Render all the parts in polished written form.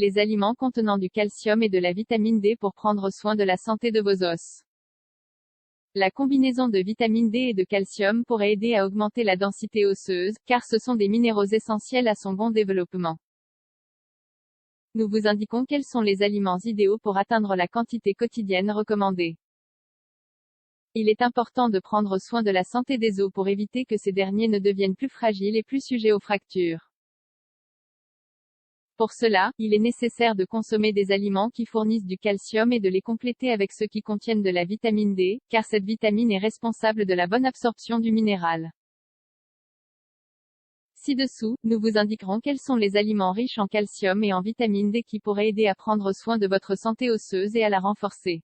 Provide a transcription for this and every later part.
Les aliments contenant du calcium et de la vitamine D pour prendre soin de la santé de vos os. La combinaison de vitamine D et de calcium pourrait aider à augmenter la densité osseuse, car ce sont des minéraux essentiels à son bon développement. Nous vous indiquons quels sont les aliments idéaux pour atteindre la quantité quotidienne recommandée. Il est important de prendre soin de la santé des os pour éviter que ces derniers ne deviennent plus fragiles et plus sujets aux fractures. Pour cela, il est nécessaire de consommer des aliments qui fournissent du calcium et de les compléter avec ceux qui contiennent de la vitamine D, car cette vitamine est responsable de la bonne absorption du minéral. Ci-dessous, nous vous indiquerons quels sont les aliments riches en calcium et en vitamine D qui pourraient aider à prendre soin de votre santé osseuse et à la renforcer.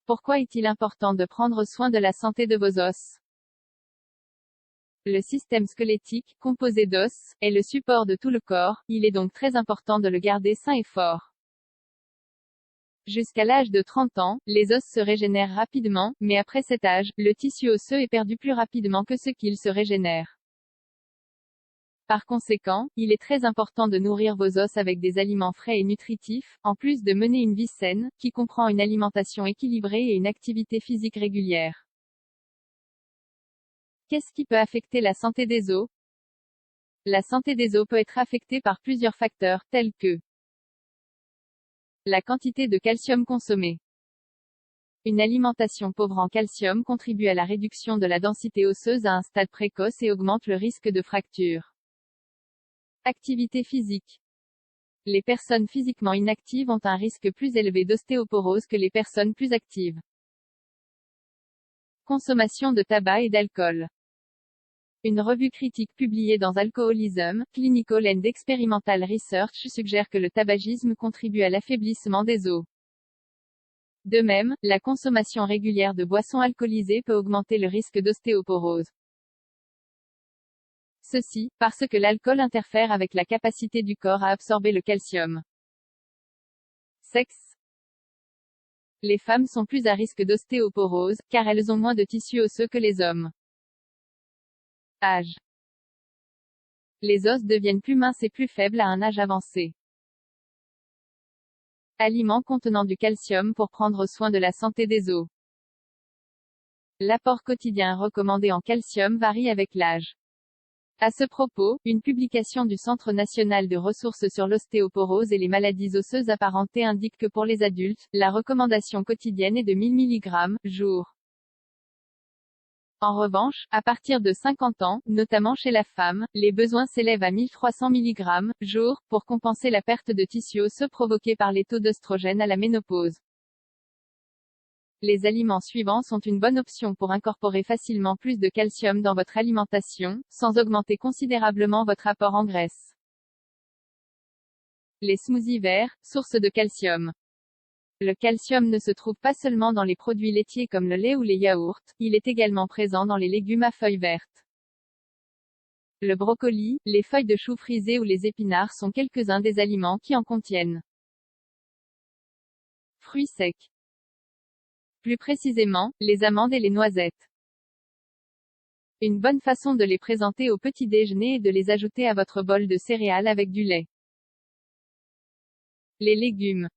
Pourquoi est-il important de prendre soin de la santé de vos os? Le système squelettique, composé d'os, est le support de tout le corps, il est donc très important de le garder sain et fort. Jusqu'à l'âge de 30 ans, les os se régénèrent rapidement, mais après cet âge, le tissu osseux est perdu plus rapidement que ce qu'il se régénère. Par conséquent, il est très important de nourrir vos os avec des aliments frais et nutritifs, en plus de mener une vie saine, qui comprend une alimentation équilibrée et une activité physique régulière. Qu'est-ce qui peut affecter la santé des os? La santé des os peut être affectée par plusieurs facteurs, tels que la quantité de calcium consommée. Une alimentation pauvre en calcium contribue à la réduction de la densité osseuse à un stade précoce et augmente le risque de fracture. Activité physique. Les personnes physiquement inactives ont un risque plus élevé d'ostéoporose que les personnes plus actives. Consommation de tabac et d'alcool. Une revue critique publiée dans Alcoholism, Clinical and Experimental Research suggère que le tabagisme contribue à l'affaiblissement des os. De même, la consommation régulière de boissons alcoolisées peut augmenter le risque d'ostéoporose. Ceci, parce que l'alcool interfère avec la capacité du corps à absorber le calcium. Sexe. Les femmes sont plus à risque d'ostéoporose, car elles ont moins de tissu osseux que les hommes. Âge. Les os deviennent plus minces et plus faibles à un âge avancé. Aliments contenant du calcium pour prendre soin de la santé des os. L'apport quotidien recommandé en calcium varie avec l'âge. À ce propos, une publication du Centre national de ressources sur l'ostéoporose et les maladies osseuses apparentées indique que pour les adultes, la recommandation quotidienne est de 1000 mg, jour. En revanche, à partir de 50 ans, notamment chez la femme, les besoins s'élèvent à 1300 mg, jour, pour compenser la perte de tissu osseux provoquée par les taux d'œstrogène à la ménopause. Les aliments suivants sont une bonne option pour incorporer facilement plus de calcium dans votre alimentation, sans augmenter considérablement votre apport en graisse. Les smoothies verts, source de calcium. Le calcium ne se trouve pas seulement dans les produits laitiers comme le lait ou les yaourts, il est également présent dans les légumes à feuilles vertes. Le brocoli, les feuilles de chou frisées ou les épinards sont quelques-uns des aliments qui en contiennent. Fruits secs. Plus précisément, les amandes et les noisettes. Une bonne façon de les présenter au petit déjeuner est de les ajouter à votre bol de céréales avec du lait. Les légumes.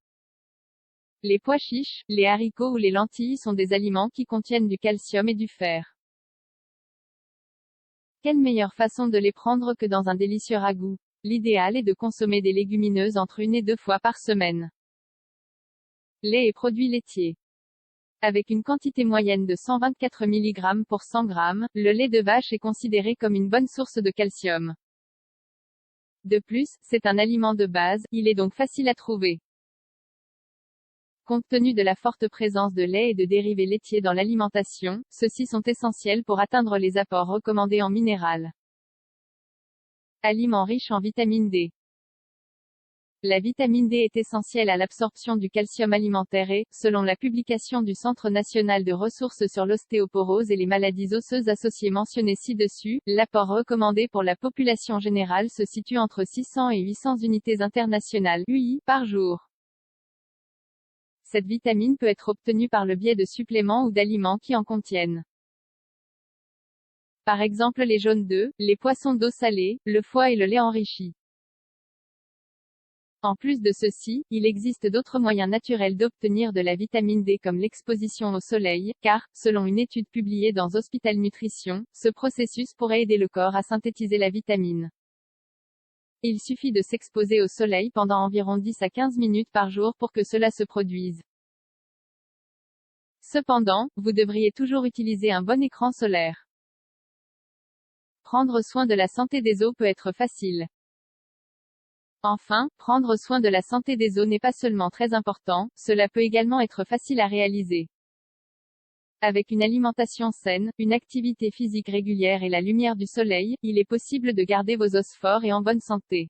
Les pois chiches, les haricots ou les lentilles sont des aliments qui contiennent du calcium et du fer. Quelle meilleure façon de les prendre que dans un délicieux ragoût? L'idéal est de consommer des légumineuses entre 1 et 2 fois par semaine. Lait et produits laitiers. Avec une quantité moyenne de 124 mg pour 100 g, le lait de vache est considéré comme une bonne source de calcium. De plus, c'est un aliment de base, il est donc facile à trouver. Compte tenu de la forte présence de lait et de dérivés laitiers dans l'alimentation, ceux-ci sont essentiels pour atteindre les apports recommandés en minéral. Aliments riches en vitamine D. La vitamine D est essentielle à l'absorption du calcium alimentaire et, selon la publication du Centre national de ressources sur l'ostéoporose et les maladies osseuses associées mentionnées ci-dessus, l'apport recommandé pour la population générale se situe entre 600 et 800 unités internationales UI par jour. Cette vitamine peut être obtenue par le biais de suppléments ou d'aliments qui en contiennent. Par exemple les jaunes d'œufs, les poissons d'eau salée, le foie et le lait enrichi. En plus de ceci, il existe d'autres moyens naturels d'obtenir de la vitamine D comme l'exposition au soleil, car, selon une étude publiée dans Hospital Nutrition, ce processus pourrait aider le corps à synthétiser la vitamine. Il suffit de s'exposer au soleil pendant environ 10 à 15 minutes par jour pour que cela se produise. Cependant, vous devriez toujours utiliser un bon écran solaire. Prendre soin de la santé des os peut être facile. Enfin, prendre soin de la santé des os n'est pas seulement très important, cela peut également être facile à réaliser. Avec une alimentation saine, une activité physique régulière et la lumière du soleil, il est possible de garder vos os forts et en bonne santé.